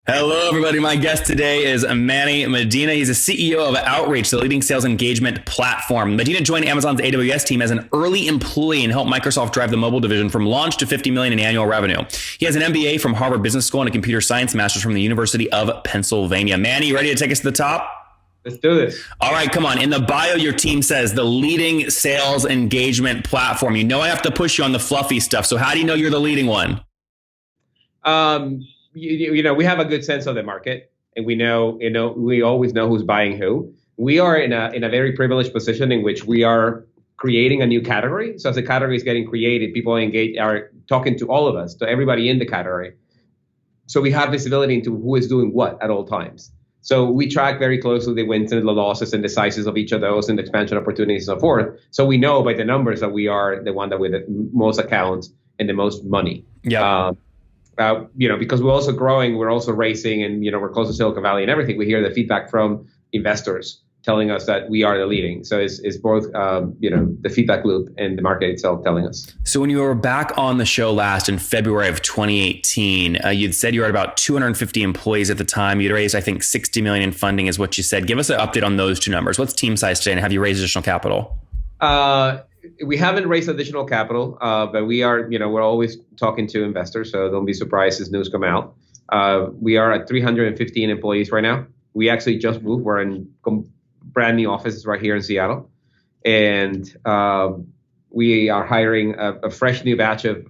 Hello, everybody. My guest today is Manny Medina. He's a CEO of Outreach, the leading sales engagement platform. Medina joined Amazon's AWS team as an early employee and helped Microsoft drive the mobile division from launch to $50 million in annual revenue. He has an MBA from Harvard Business School and a computer science master's from the University of Pennsylvania. Manny, you ready to take us to the top? Let's do this. All right, come on. In the bio, your team says the leading sales engagement platform. You know I have to push you on the fluffy stuff. So how do you know you're the leading one? We have a good sense of the market, and we always know who's buying who. We are in a very privileged position in which we are creating a new category. So as the category is getting created, people are talking to all of us, to everybody in the category. So we have visibility into who is doing what at all times. So we track very closely the wins and the losses and the sizes of each of those and the expansion opportunities and so forth. So we know by the numbers that we are the one that with the most accounts and the most money. Yeah. Because we're also growing, we're also racing, and we're close to Silicon Valley and everything. We hear the feedback from investors telling us that we are the leading. So it's both the feedback loop and the market itself telling us. So when you were back on the show last in February of 2018, you'd said you were at about 250 employees at the time. You'd raised, I think, 60 million in funding is what you said. Give us an update on those two numbers. What's team size today, and have you raised additional capital? We haven't raised additional capital, but we are, we're always talking to investors, so don't be surprised as news come out. We are at 315 employees right now. We actually just moved. We're in brand new offices right here in Seattle. And we are hiring a fresh new batch of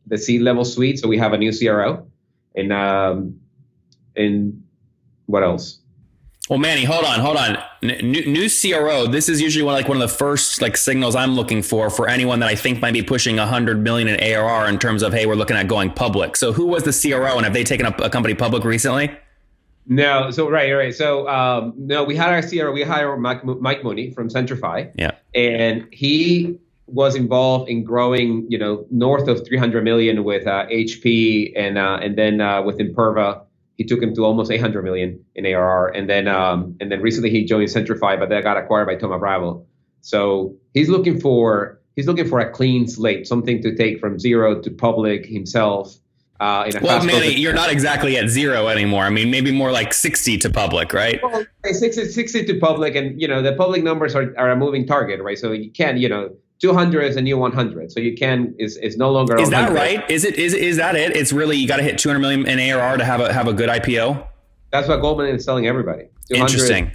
the C-level suite. So we have a new CRO. And what else? Well, Manny, hold on. New CRO. This is usually one of the first signals I'm looking for anyone that I think might be pushing 100 million in ARR in terms of, hey, we're looking at going public. So who was the CRO, and have they taken a company public recently? No. So right. So no, we had our CRO. We hired Mike Mooney from Centrify. Yeah. And he was involved in growing, north of 300 million with HP and then with Imperva. He took him to almost 800 million in ARR, and then recently he joined Centrify, but that got acquired by Thoma Bravo. So he's looking for a clean slate, something to take from zero to public himself. Well, Manny, you're not exactly at zero anymore. I mean, maybe more like 60 to public, right? Well, 60 to public, and the public numbers are a moving target, right? So you can't, 200 is a new 100. So you can is no longer. Is that right? Is that it? It's really, you got to hit 200 million in ARR to have a good IPO. That's what Goldman is telling everybody. Interesting.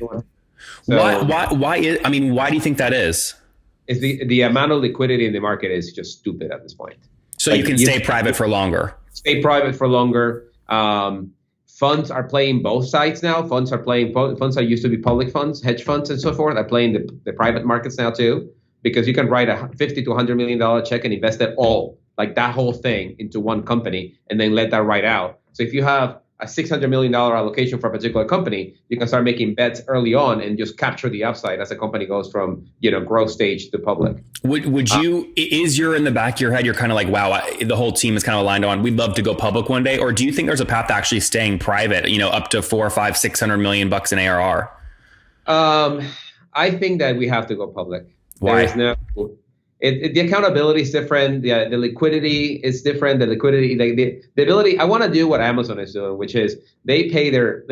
So, why do you think that is? Is the amount of liquidity in the market is just stupid at this point. So you can stay private for longer. Stay private for longer. Funds are playing both sides now. Funds that used to be public funds, hedge funds, and so forth are playing the private markets now too. Because you can write a $50 to $100 million check and invest it all, like that whole thing, into one company and then let that ride out. So if you have a $600 million allocation for a particular company, you can start making bets early on and just capture the upside as a company goes from growth stage to public. Would you, is you're in the back of your head, you're kind of like, wow, the whole team is kind of aligned on, we'd love to go public one day? Or do you think there's a path to actually staying private, up to $400, $500, $600 million in ARR? I think that we have to go public. Why? The accountability is different. The liquidity is different. The liquidity, the ability. I want to do what Amazon is doing, which is they pay their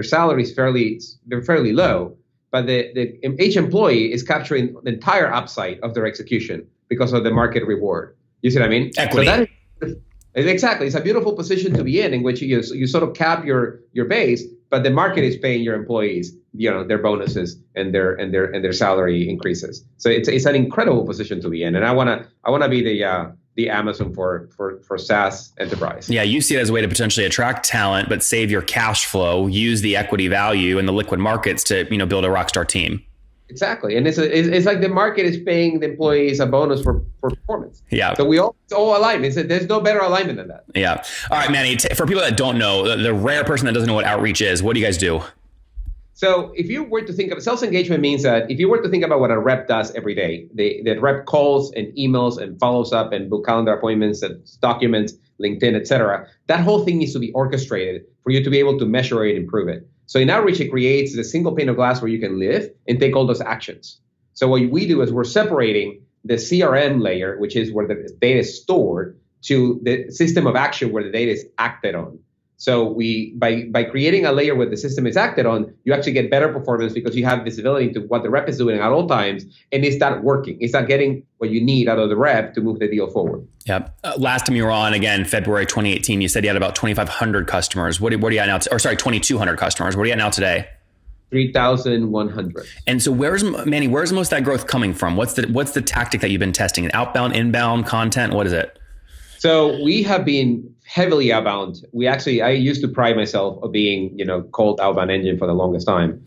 salaries fairly low, but each employee is capturing the entire upside of their execution because of the market reward. You see what I mean? Equity. So that is, exactly. It's a beautiful position to be in which you sort of cap your base, but the market is paying your employees, their bonuses and their salary increases. So it's an incredible position to be in, and I wanna be the Amazon for SaaS enterprise. Yeah, you see it as a way to potentially attract talent, but save your cash flow, use the equity value and the liquid markets to build a rockstar team. Exactly, and it's like the market is paying the employees a bonus for performance. Yeah. So it's all alignment. There's no better alignment than that. Yeah. All right, Manny. For people that don't know, the rare person that doesn't know what outreach is, what do you guys do? So if you were to think of sales engagement, means that if you were to think about what a rep does every day, the rep calls and emails and follows up and book calendar appointments and documents, LinkedIn, etc. That whole thing needs to be orchestrated for you to be able to measure it and improve it. So in Outreach, it creates a single pane of glass where you can live and take all those actions. So what we do is we're separating the CRM layer, which is where the data is stored, to the system of action where the data is acted on. So by creating a layer where the system is acted on, you actually get better performance because you have visibility into what the rep is doing at all times, and it's not working. It's not getting what you need out of the rep to move the deal forward. Yep. Last time you were on, again, February 2018, you said you had about 2,500 customers. What are you at now? 2,200 customers. What are you at now today? 3,100. And so Manny, where's most of that growth coming from? What's the tactic that you've been testing? Outbound, inbound content? What is it? So we have been heavily outbound. I used to pride myself of being, cold outbound engine for the longest time.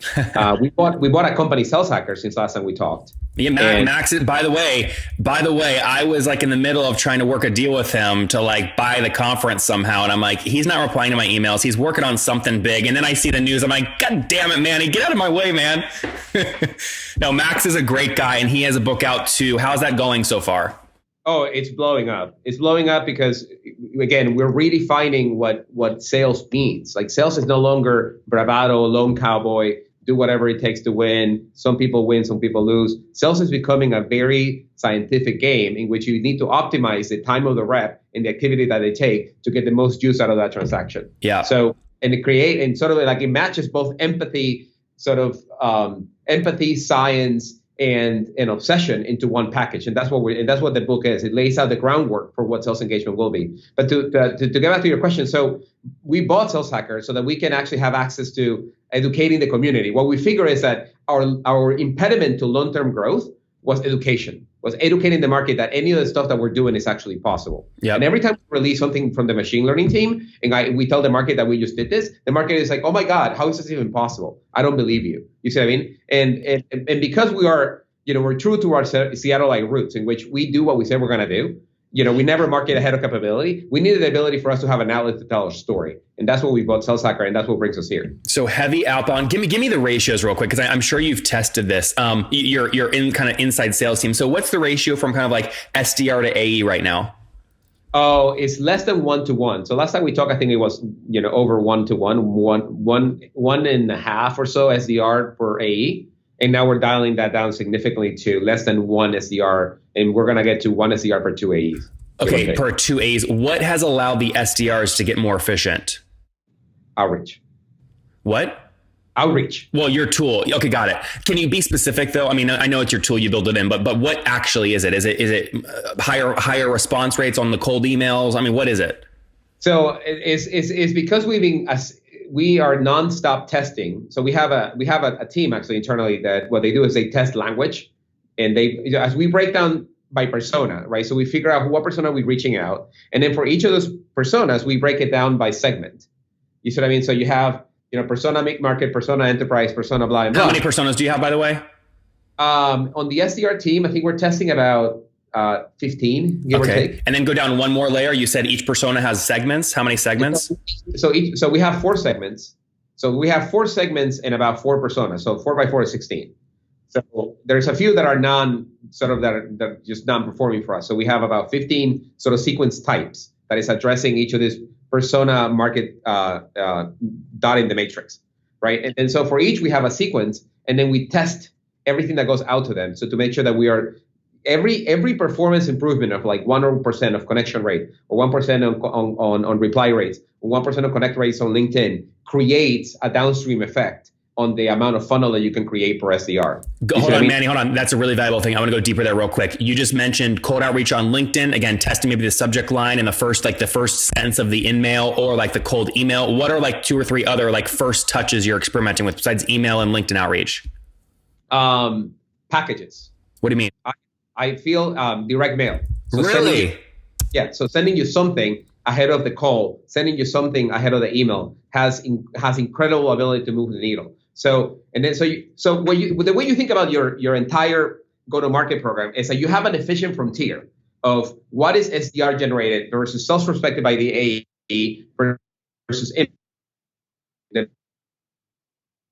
We bought a company, Sales Hacker, since last time we talked. Yeah, Max. By the way, I was like in the middle of trying to work a deal with him to like buy the conference somehow, and I'm like, he's not replying to my emails. He's working on something big, and then I see the news. I'm like, God damn it, Manny, get out of my way, man. No, Max is a great guy, and he has a book out too. How's that going so far? Oh, it's blowing up. It's blowing up because, again, we're redefining what sales means. Like, sales is no longer bravado, lone cowboy, do whatever it takes to win. Some people win, some people lose. Sales is becoming a very scientific game in which you need to optimize the time of the rep and the activity that they take to get the most juice out of that transaction. Yeah. So, and sort of like it matches both empathy, empathy, science, and an obsession into one package, and that's what the book is. It lays out the groundwork for what sales engagement will be. But to get back to your question, so we bought Sales Hacker so that we can actually have access to educating the community. What we figure is that our impediment to long-term growth was education, was educating the market that any of the stuff that we're doing is actually possible. Yep. And every time we release something from the machine learning team, and we tell the market that we just did this, the market is like, oh my God, how is this even possible? I don't believe you. You see what I mean? And because we are, we're true to our Seattle-like roots in which we do what we say we're going to do. We never market ahead of capability. We needed the ability for us to have an outlet to tell our story. And that's what we bought Sales Hacker, and that's what brings us here. So heavy outbound. Give me the ratios real quick, because I'm sure you've tested this. You're in kind of inside sales team. So what's the ratio from kind of like SDR to AE right now? Oh, it's less than 1-to-1. So last time we talked, I think it was, over 1-to-1, 1.5 or so SDR for AE. And now we're dialing that down significantly to less than 1 SDR, and we're going to get to 1 SDR per 2 AEs. Okay, per 2 AEs. What has allowed the SDRs to get more efficient? Outreach. What? Outreach. Well, your tool. Okay, got it. Can you be specific though? I mean, I know it's your tool, you build it in, but what actually is it? Is it higher response rates on the cold emails? I mean, what is it? So it's because we are nonstop testing. So we have a team actually internally that what they do is they test language, and as we break down by persona, right? So we figure out what persona we're reaching out, and then for each of those personas, we break it down by segment. You see what I mean? So you have persona mid-market, persona enterprise, persona blah, blah. How many personas do you have, by the way? On the SDR team, I think we're testing about 15, give or take. And then go down one more layer. You said each persona has segments. How many segments? So we have 4 segments. So we have 4 segments and about 4 personas. So 4 by 4 is 16. So there's a few that are that are just non-performing for us. So we have about 15 sort of sequence types that is addressing each of these persona market dot in the matrix, right? And so for each we have a sequence, and then we test everything that goes out to them. So to make sure that we are every performance improvement of like 1% of connection rate, or 1% on reply rates, or 1% of connect rates on LinkedIn creates a downstream effect on the amount of funnel that you can create per SDR. Hold on, Manny, hold on. That's a really valuable thing. I want to go deeper there real quick. You just mentioned cold outreach on LinkedIn. Again, testing maybe the subject line and the first sentence of the in-mail, or like the cold email. What are like 2 or 3 other like first touches you're experimenting with besides email and LinkedIn outreach? Packages. What do you mean? I feel direct mail. So really? So sending you something ahead of the call, sending you something ahead of the email has incredible ability to move the needle. So the way you think about your entire go-to-market program is that you have an efficient frontier of what is SDR generated versus sales prospected by the AE versus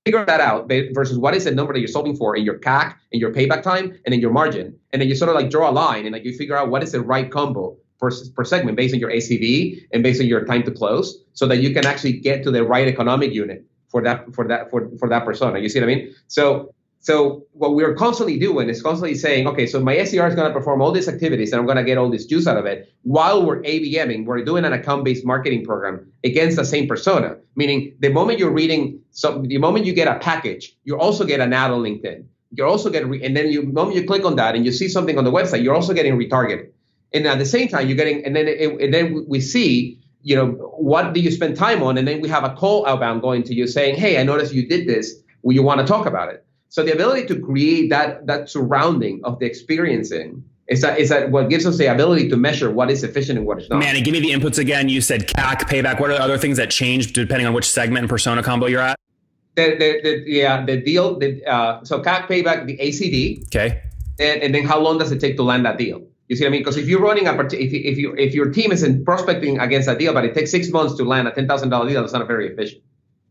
figure that out versus what is the number that you're solving for in your CAC, in your payback time, and in your margin. And then you sort of like draw a line and like you figure out what is the right combo per segment based on your ACV and based on your time to close, so that you can actually get to the right economic unit for that persona. You see what I mean? So So what we're constantly doing is constantly saying, okay, so my SDR is going to perform all these activities and I'm going to get all this juice out of it. While we're ABMing, we're doing an account-based marketing program against the same persona. Meaning the moment you're reading, the moment you get a package, you also get an ad on LinkedIn. You're also getting, and then the moment you click on that and you see something on the website, you're also getting retargeted. And at the same time, you're getting, and then we see, what do you spend time on? And then we have a call outbound going to you saying, hey, I noticed you did this. Will you want to talk about it? So the ability to create that surrounding of the experiencing is that what gives us the ability to measure what is efficient and what is not. Manny, give me the inputs again. You said CAC, payback. What are the other things that change depending on which segment and persona combo you're at? The deal. So CAC, payback, the ACD. Okay. And then how long does it take to land that deal? You see what I mean? Because if you're running if your team is in prospecting against a deal, but it takes 6 months to land a $10,000 deal, that's not very efficient.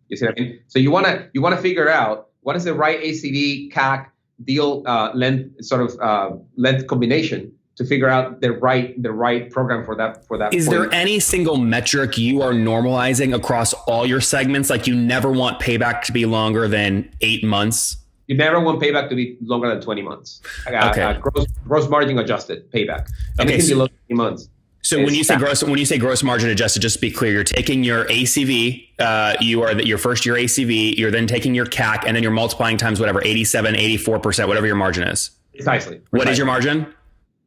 You see what I mean? So you want to figure out what is the right ACV, CAC, deal length combination to figure out the right program for that. Is there any single metric you are normalizing across all your segments? Like you never want payback to be longer than 8 months? You never want payback to be longer than 20 months. Okay. Gross margin adjusted payback. Anything below 20 months. So when you say gross margin adjusted, just to be clear, you're taking your ACV, your first year ACV, you're then taking your CAC, and then you're multiplying times whatever, 87, 84%, whatever your margin is. Precisely. What is your margin?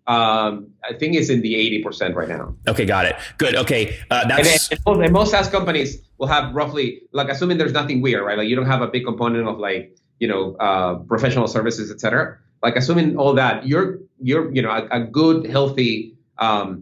I think it's in the 80% right now. Okay, got it. Good. Okay, and most SaaS companies will have roughly, like, assuming there's nothing weird, right? Like you don't have a big component of professional services, et cetera. Like assuming all that, you're a good, healthy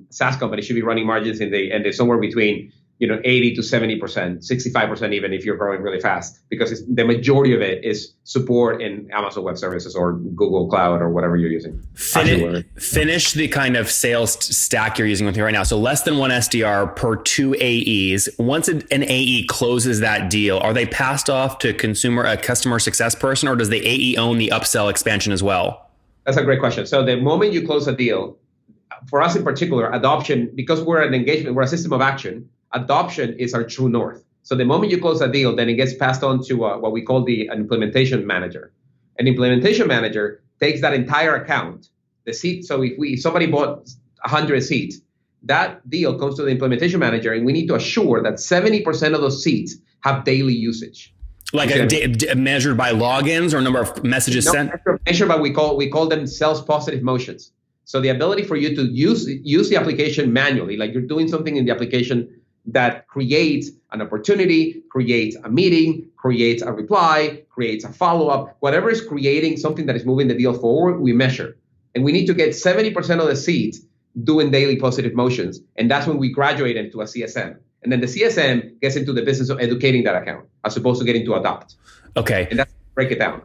SaaS company should be running margins in the somewhere between 80 to 70%, 65% even if you're growing really fast, because the majority of it is support in Amazon Web Services or Google Cloud or whatever you're using. Finish the kind of sales stack you're using with me right now. So less than one SDR per 2 AEs. Once an AE closes that deal, are they passed off to a customer success person, or does the AE own the upsell expansion as well? That's a great question. So the moment you close a deal, for us in particular, adoption, because we're an engagement, we're a system of action, adoption is our true north. So the moment you close a deal, then it gets passed on to what we call an implementation manager. An implementation manager takes that entire account, the seat. So if somebody bought 100 seats, that deal comes to the implementation manager, and we need to assure that 70% of those seats have daily usage. Like measured by logins or number of messages sent? Measured by, we call them sales positive motions. So the ability for you to use the application manually, like you're doing something in the application that creates an opportunity, creates a meeting, creates a reply, creates a follow-up, whatever is creating something that is moving the deal forward, we measure. And we need to get 70% of the seats doing daily positive motions. And that's when we graduate into a CSM. And then the CSM gets into the business of educating that account as opposed to getting to adopt. Okay. And that's break it down.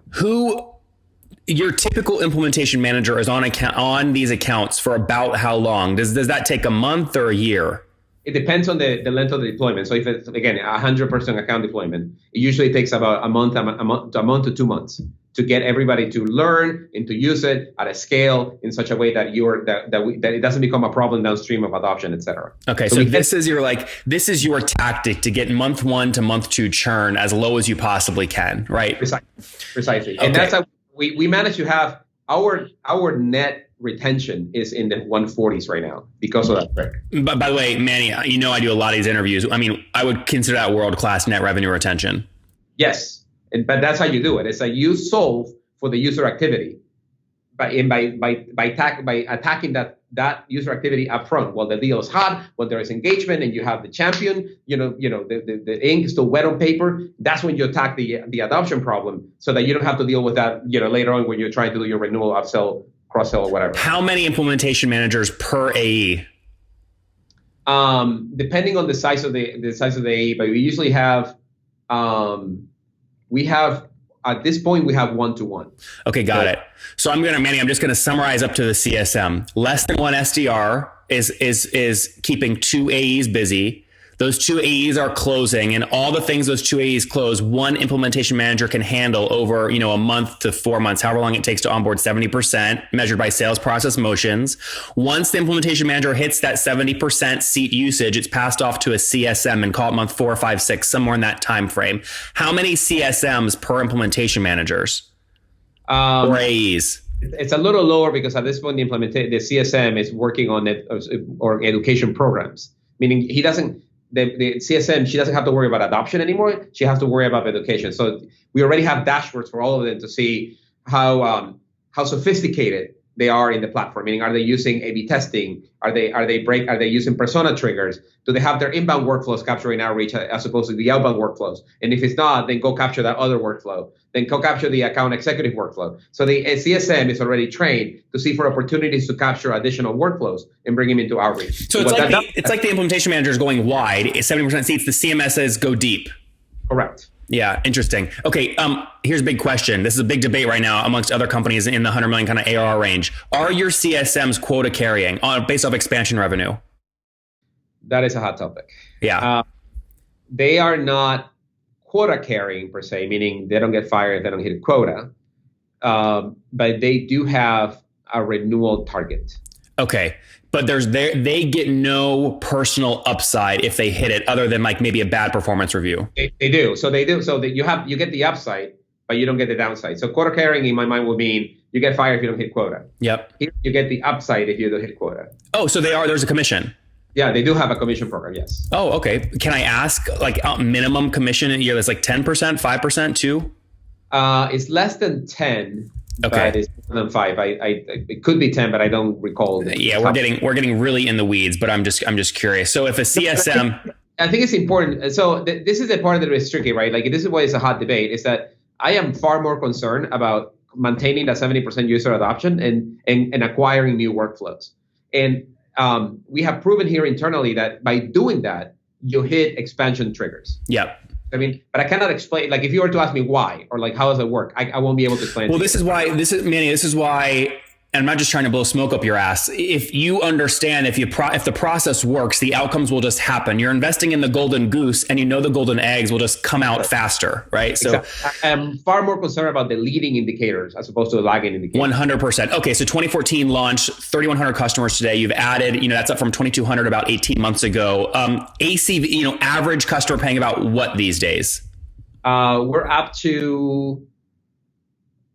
Your typical implementation manager is on these accounts for about how long? Does that take a month or a year? It depends on the length of the deployment. So if it's, again, 100% account deployment, it usually takes about a month to 2 months to get everybody to learn and to use it at a scale in such a way that it doesn't become a problem downstream of adoption, et cetera. Okay, so this is your tactic to get month 1 to month 2 churn as low as you possibly can, right? Precisely. Okay. And that's how we manage to have our net retention is in the 140s right now because of that trick. But by the way, Manny, I do a lot of these interviews. I mean, I would consider that world-class net revenue retention. Yes, but that's how you do it. It's like you solve for the user activity by attacking that user activity up front while the deal is hot, while there is engagement and you have the champion, the ink is still wet on paper. That's when you attack the adoption problem so that you don't have to deal with that, later on when you're trying to do your renewal, upsell, cross-sell, or whatever. How many implementation managers per AE? Depending on the size of the AE, but we usually have at this point we have 1-to-1. Okay, got it. So Manny, I'm just gonna summarize up to the CSM. Less than one SDR is keeping 2 AEs busy. Those 2 AEs are closing, and all the things those 2 AEs close, one implementation manager can handle over, a month to 4 months, however long it takes to onboard 70%, measured by sales process motions. Once the implementation manager hits that 70% seat usage, it's passed off to a CSM and call it month 4, 5, 6, somewhere in that time frame. How many CSMs per implementation managers? Or AEs? It's a little lower because at this point, the CSM is working on it or education programs, meaning he doesn't. The CSM, she doesn't have to worry about adoption anymore. She has to worry about education. So we already have dashboards for all of them to see how sophisticated they are in the platform. Meaning, are they using A/B testing? Are they using persona triggers? Do they have their inbound workflows capturing outreach as opposed to the outbound workflows? And if it's not, then go capture that other workflow. Then go capture the account executive workflow. So the CSM is already trained to see for opportunities to capture additional workflows and bring them into outreach. So it's like the implementation manager is going wide, 70% seats. The CMSs go deep. Correct. Yeah, interesting. Okay, here's a big question. This is a big debate right now amongst other companies in the 100 million kind of ARR range. Are your CSMs quota carrying based off expansion revenue? That is a hot topic. Yeah. They are not quota carrying per se, meaning they don't get fired if they don't hit a quota, but they do have a renewal target. Okay. But they get no personal upside if they hit it, other than like maybe a bad performance review. They do. So they do. So that you get the upside, but you don't get the downside. So quota carrying in my mind will mean you get fired if you don't hit quota. Yep. Here you get the upside if you don't hit quota. Oh, so there's a commission. Yeah, they do have a commission program. Yes. Oh, okay. Can I ask like minimum commission in a year? That's like 10%, 5% too? It's less than 10. Okay. But it's more than 5. It could be 10, but I don't recall. Yeah, we're getting really in the weeds, but I'm just curious. So if a CSM, I think it's important. So this is the part that is tricky, right? Like this is why it's a hot debate. Is that I am far more concerned about maintaining that 70% user adoption and acquiring new workflows. And we have proven here internally that by doing that, you hit expansion triggers. Yep. I mean, but I cannot explain. Like, if you were to ask me why or like how does it work, I won't be able to explain. Well, Manny. This is why. And I'm not just trying to blow smoke up your ass. If you understand, if the process works, the outcomes will just happen. You're investing in the golden goose, and you know the golden eggs will just come out faster, right? So exactly. I'm far more concerned about the leading indicators as opposed to the lagging indicators. 100%. Okay, so 2014 launch, 3,100 customers today. You've added, that's up from 2,200 about 18 months ago. ACV, average customer paying about what these days? We're up to,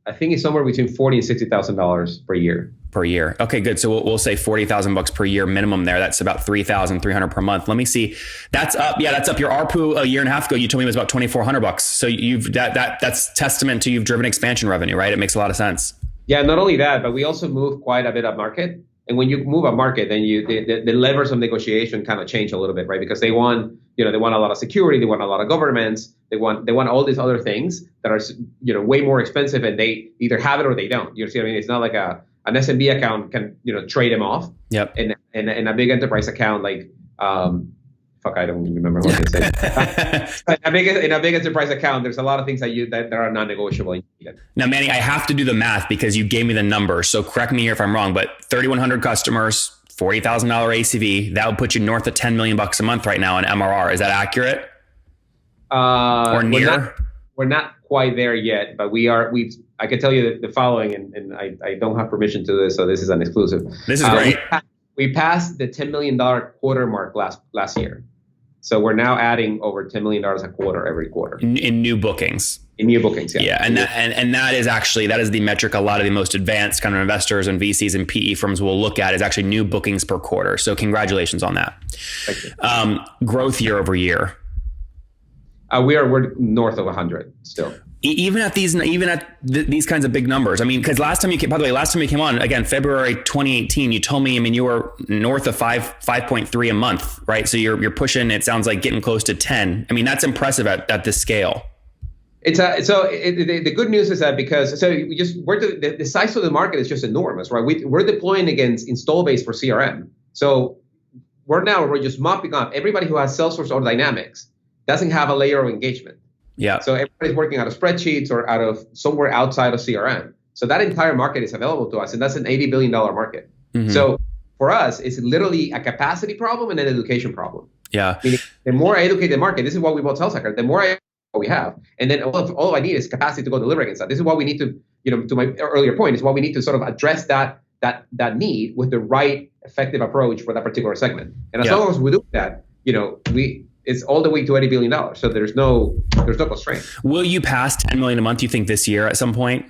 I think it's somewhere between $40,000 and $60,000 per year. Per year. Okay, good. So we'll say $40,000 per year minimum there. That's about $3,300 per month. Let me see. That's up. Yeah, that's up. Your ARPU a year and a half ago, you told me it was about $2,400. So that's testament to you've driven expansion revenue, right? It makes a lot of sense. Yeah, not only that, but we also move quite a bit up market. And when you move up market, then the levers of negotiation kind of change a little bit, right? Because they want a lot of security, they want a lot of governance, they want all these other things that are way more expensive, and they either have it or they don't. You see what I mean? It's not like an SMB account can trade them off. Yep. And a big enterprise account like I don't remember what they said. In a big enterprise account, there's a lot of things that are non-negotiable. Now, Manny, I have to do the math because you gave me the number. So correct me here if I'm wrong, but 3,100 customers, $40,000 ACV, that would put you north of $10 million a month right now in MRR. Is that accurate? Or near? We're not quite there yet, but I can tell you the following, and I don't have permission to do this, so this is an exclusive. This is great. We passed the $10 million quarter mark last year. So we're now adding over $10 million a quarter every quarter. In new bookings. In new bookings, yeah. Yeah, and that is the metric a lot of the most advanced kind of investors and VCs and PE firms will look at is actually new bookings per quarter. So congratulations on that. Thank you. Growth year over year. We're north of 100 still. Even at these kinds of big numbers. I mean, because last time you came on, again, February 2018, you told me, you were north of 5.3 a month, right? So you're pushing, it sounds like getting close to 10. I mean, that's impressive at this scale. The good news is that the size of the market is just enormous, right? We're deploying against install base for CRM. So we're just mopping up everybody who has Salesforce or Dynamics doesn't have a layer of engagement. Yeah. So everybody's working out of spreadsheets or out of somewhere outside of CRM. So that entire market is available to us, and that's an $80 billion market. Mm-hmm. So for us, it's literally a capacity problem and an education problem. Yeah. Meaning, the more I educate the market, this is why we bought SalesHacker, the more we have. And then all I need is capacity to go deliver against that. This is why we need to, to my earlier point, is why we need to sort of address that need with the right effective approach for that particular segment. And as long as we do that, it's all the way to $80 billion. So there's no constraint. Will you pass 10 million a month, you think, this year at some point?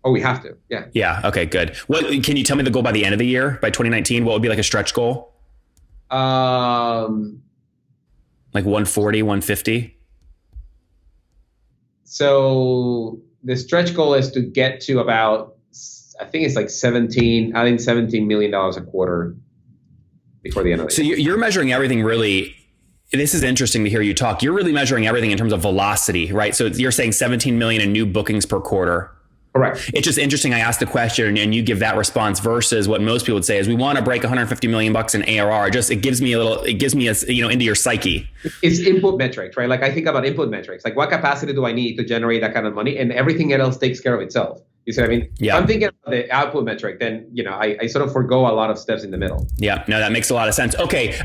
Oh, we have to. Yeah. Yeah. Okay, good. What can you tell me the goal by the end of the year, by 2019? What would be like a stretch goal? Like 140, 150? So the stretch goal is to get to about, I think it's like $17 million a quarter before the end of the year. So you're measuring everything really. This is interesting to hear you talk. You're really measuring everything in terms of velocity, right? So you're saying 17 million in new bookings per quarter. Correct. It's just interesting. I asked the question and you give that response versus what most people would say is we want to break 150 million bucks in ARR. It gives me into your psyche. It's input metrics, right? Like I think about input metrics, like what capacity do I need to generate that kind of money, and everything else takes care of itself. You see what I mean? Yeah. If I'm thinking about the output metric, then, I sort of forgo a lot of steps in the middle. Yeah, no, that makes a lot of sense. Okay.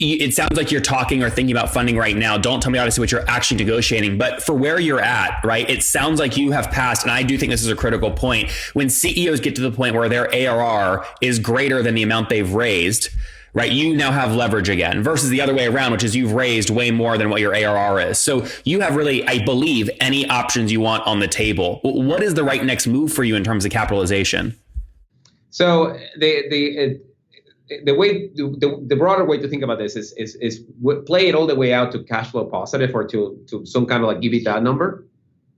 It sounds like you're talking or thinking about funding right now. Don't tell me obviously what you're actually negotiating, but for where you're at, right? It sounds like you have passed, and I do think this is a critical point. When CEOs get to the point where their ARR is greater than the amount they've raised, right? You now have leverage again versus the other way around, which is you've raised way more than what your ARR is. So you have really, I believe, any options you want on the table. What is the right next move for you in terms of capitalization? So the broader way to think about this is play it all the way out to cash flow positive or to some kind of like EBITDA number,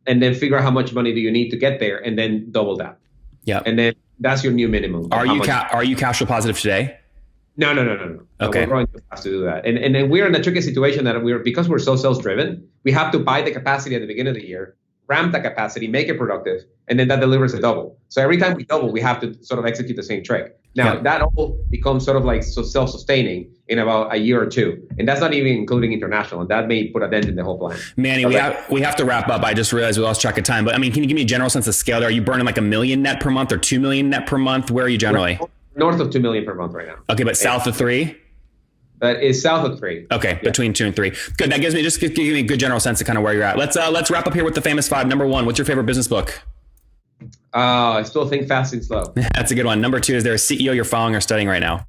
and then figure out how much money do you need to get there, and then double that. Yeah. And then that's your new minimum. Are you cash flow positive today? No. Okay. We're going to have to do that. And then we're in a tricky situation that because we're so sales driven, we have to buy the capacity at the beginning of the year, ramp that capacity, make it productive, and then that delivers a double. So every time we double, we have to sort of execute the same trick. Now, that all becomes sort of like self-sustaining in about a year or two. And that's not even including international. And that may put a dent in the whole plan. Manny, we have to wrap up. I just realized we lost track of time. But I mean, can you give me a general sense of scale there? Are you burning like $1 million net per month or $2 million net per month? Where are you generally? North of 2 million per month right now. Okay, but south of 3? That is south of 3. Okay, between 2 and 3. Good. That gives me a good general sense of kind of where you're at. Let's wrap up here with the famous 5. Number 1, what's your favorite business book? I still think Fast and Slow. That's a good one. Number 2, is there a CEO you're following or studying right now?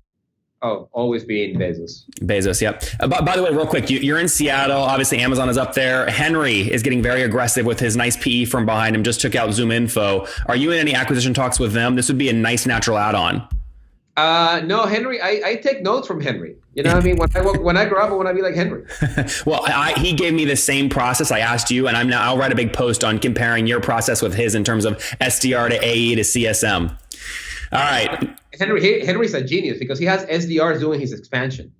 Oh, always being Bezos. Bezos, yep. By the way, real quick, you're in Seattle. Obviously, Amazon is up there. Henry is getting very aggressive with his nice PE firm behind him. Just took out Zoom Info. Are you in any acquisition talks with them? This would be a nice natural add-on. No, Henry. I take notes from Henry. You know what I mean? When I grow up, I want to be like Henry. Well, he gave me the same process I asked you, and I'll write a big post on comparing your process with his in terms of SDR to AE to CSM. All right. Henry's a genius because he has SDRs doing his expansion.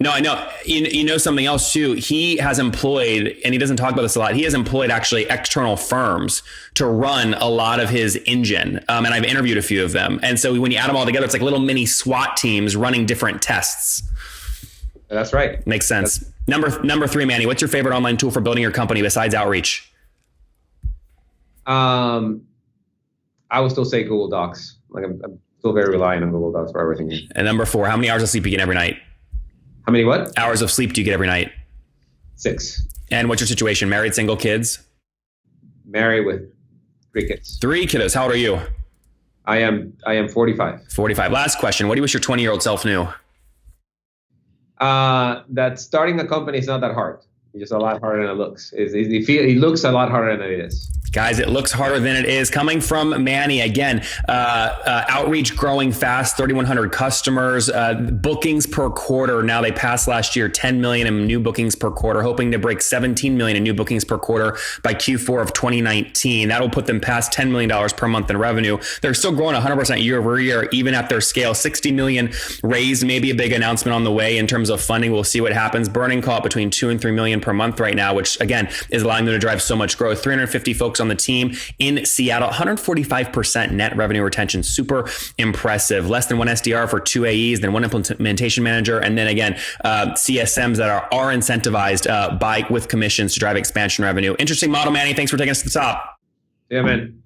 No, I know. You know something else too. He has employed, and he doesn't talk about this a lot, he has employed actually external firms to run a lot of his engine. And I've interviewed a few of them. And so when you add them all together, it's like little mini SWAT teams running different tests. That's right. Makes sense. Number 3, Manny, what's your favorite online tool for building your company besides outreach? I would still say Google Docs. Like I'm still very reliant on Google Docs for everything. And number 4, how many hours of sleep you get every night? How many what? Hours of sleep do you get every night? 6. And what's your situation? Married, single, kids? Married with 3 kids. 3 kiddos. How old are you? I am 45. 45. Last question. What do you wish your 20-year-old self knew? That starting a company is not that hard. It's just a lot harder than it looks. It looks a lot harder than it is. Guys, it looks harder than it is. Coming from Manny, again, outreach growing fast, 3,100 customers, bookings per quarter. Now they passed last year 10 million in new bookings per quarter, hoping to break 17 million in new bookings per quarter by Q4 of 2019. That'll put them past $10 million per month in revenue. They're still growing 100% year over year, even at their scale. 60 million raised, maybe a big announcement on the way in terms of funding. We'll see what happens. Burning call it between 2 and 3 million per month right now, which again is allowing them to drive so much growth. 350 folks on the team in Seattle, 145% net revenue retention, super impressive. Less than 1 SDR for 2 AEs, then 1 implementation manager, and then again CSMs that are incentivized with commissions to drive expansion revenue. Interesting model, Manny. Thanks for taking us to the top. Yeah, man.